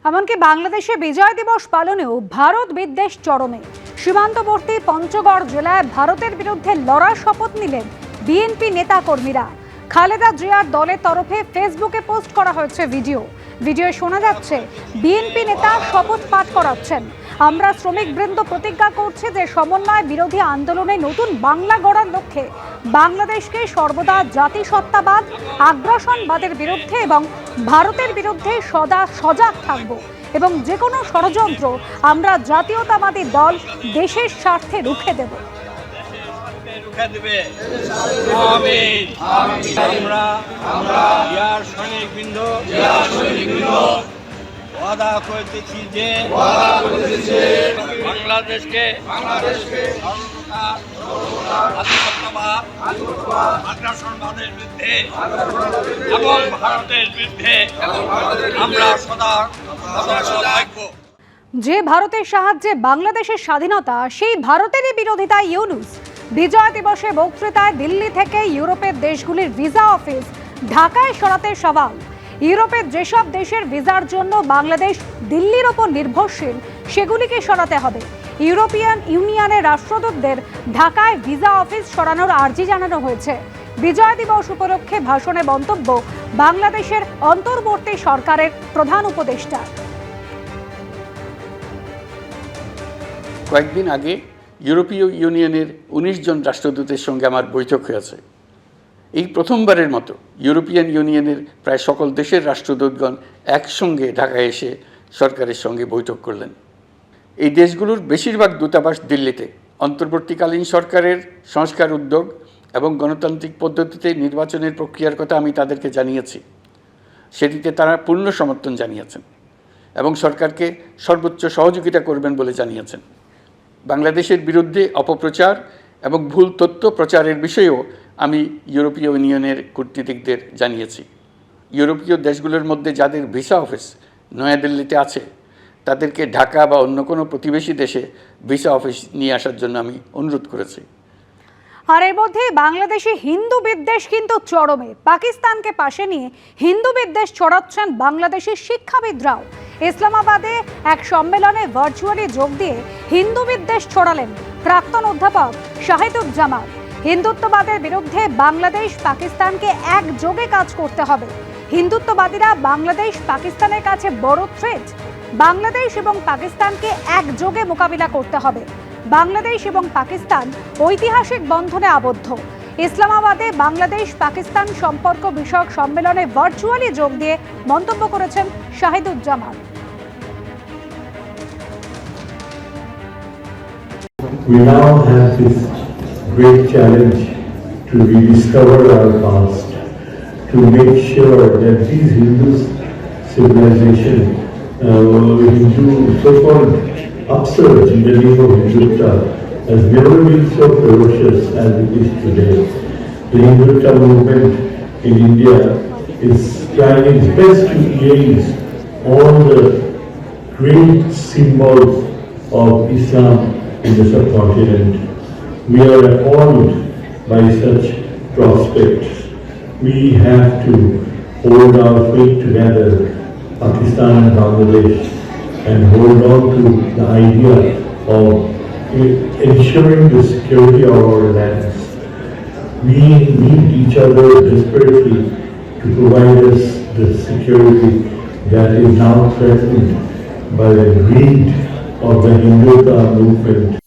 এমনকি বাংলাদেশে বিজয় দিবস পালনেও ভারত বিদ্বেষ চরমে। সীমান্তবর্তী পঞ্চগড় জেলায় ভারতের বিরুদ্ধে লড়ার শপথ নিলেন বিএনপি নেতা কর্মীরা। খালেদা জিয়ার দলের তরফে ফেসবুকে পোস্ট করা হয়েছে ভিডিওয়ে শোনা যাচ্ছে বিএনপি নেতা শপথ পাঠ করাচ্ছেন। আমরা শ্রমিকবৃন্দ প্রতিজ্ঞা করছি যে সমন্বয় বিরোধী আন্দোলনে নতুন বাংলা গড়ার লক্ষ্যে বাংলাদেশকে সর্বদা জাতিসত্তাবাদ, আগ্রাসনবাদের বিরুদ্ধে এবং ভারতের বিরুদ্ধে সদা সজাগ থাকব এবং যে কোনো ষড়যন্ত্র আমরা জাতীয়তাবাদী দল দেশের স্বার্থে রুখে দেব। ওয়াদা করতেছি যে বাংলাদেশকে আগ্রাসনবাদের বিরুদ্ধে এবং ভারতের বিরুদ্ধে আমরা সদা থাকব। যে ভারতের সাহায্যে বাংলাদেশের স্বাধীনতা, সেই ভারতেরই বিরোধিতায় ইউনূস। বিজয় দিবসে বক্তৃতায় দিল্লি থেকে ইউরোপের দেশগুলির ভিসা অফিস ঢাকায় সরাতে সওয়াল। ইউরোপের যেসব দেশের ভিসার জন্য বাংলাদেশ দিল্লির ওপর নির্ভরশীল, সেগুলিকে সরাতে হবে। ইউরোপিয়ান ইউনিয়নের রাষ্ট্রদূতদের ঢাকায় ভিসা অফিস সরানোর আর্জি জানানো হয়েছে। বিজয় দিবস উপলক্ষে ভাষণে মন্তব্য বাংলাদেশের অন্তর্বর্তী সরকারের প্রধান উপদেষ্টা। কয়েকদিন আগে ইউরোপীয় ইউনিয়নের 19 জন রাষ্ট্রদূতের সঙ্গে আমার বৈঠক হয়েছে। এই প্রথমবারের মতো ইউরোপিয়ান ইউনিয়নের প্রায় সকল দেশের রাষ্ট্রদূতগণ একসঙ্গে ঢাকায় এসে সরকারের সঙ্গে বৈঠক করলেন। এই দেশগুলোর বেশিরভাগ দূতাবাস দিল্লিতে। অন্তর্বর্তীকালীন সরকারের সংস্কার উদ্যোগ এবং গণতান্ত্রিক পদ্ধতিতে নির্বাচনের প্রক্রিয়ার কথা আমি তাদেরকে জানিয়েছি। সেটিতে তারা পূর্ণ সমর্থন জানিয়েছেন এবং সরকারকে সর্বোচ্চ সহযোগিতা করবেন বলে জানিয়েছেন। বাংলাদেশের বিরুদ্ধে অপপ্রচার এবং ভুল তথ্য প্রচারের বিষয়েও আমি ইউরোপীয় ইউনিয়নের কূটনীতিকদের জানিয়েছি। ইউরোপীয় দেশগুলোর মধ্যে যাদের ভিসা অফিস নয়াদিল্লিতে আছে, তাদেরকে ঢাকা বা অন্য কোনো প্রতিবেশী দেশে ভিসা অফিস নিয়ে আসার জন্য আমি অনুরোধ করেছি। আর এর মধ্যে বাংলাদেশে হিন্দু বিদ্বেষ কিন্তু চরমে। পাকিস্তানকে পাশে নিয়ে হিন্দু বিদ্বেষ ছড়াচ্ছেন বাংলাদেশের শিক্ষাবিদরাও। ইসলামাবাদে এক সম্মেলনে ভার্চুয়ালি যোগ দিয়ে হিন্দু বিদ্বেষ ছড়ালেন প্রাক্তন অধ্যাপক শাহিদুজ্জামান। হিন্দুত্ববাদের বিরুদ্ধে বাংলাদেশ পাকিস্তানকে একযোগে কাজ করতে হবে। হিন্দুত্ববাদীরা বাংলাদেশ পাকিস্তানের কাছে বড় থ্রেট। বাংলাদেশ এবং পাকিস্তানকে একযোগে মোকাবিলা করতে হবে। বাংলাদেশ এবং পাকিস্তান ঐতিহাসিক বন্ধনে আবদ্ধ। ইসলামাবাদে বাংলাদেশ পাকিস্তান সম্পর্ক বিষয়ক সম্মেলনে ভার্চুয়ালি যোগ দিয়ে মন্তব্য করেছেন Shahiduzzaman. We now have this great challenge to rediscover our past, to make sure that these Hindu civilization, Hindu so-called upsurge in the name of Hindutva has never been so ferocious as it is today. The Hindutva movement in India is trying its best to erase all the great symbols of Islam in the subcontinent. We are appalled by such prospects. We have to hold our faith together, Pakistan and Bangladesh, and hold on to the idea of ensuring the security of our lands. We need each other desperately to provide us the security that is now threatened by the greed of the Hindutva movement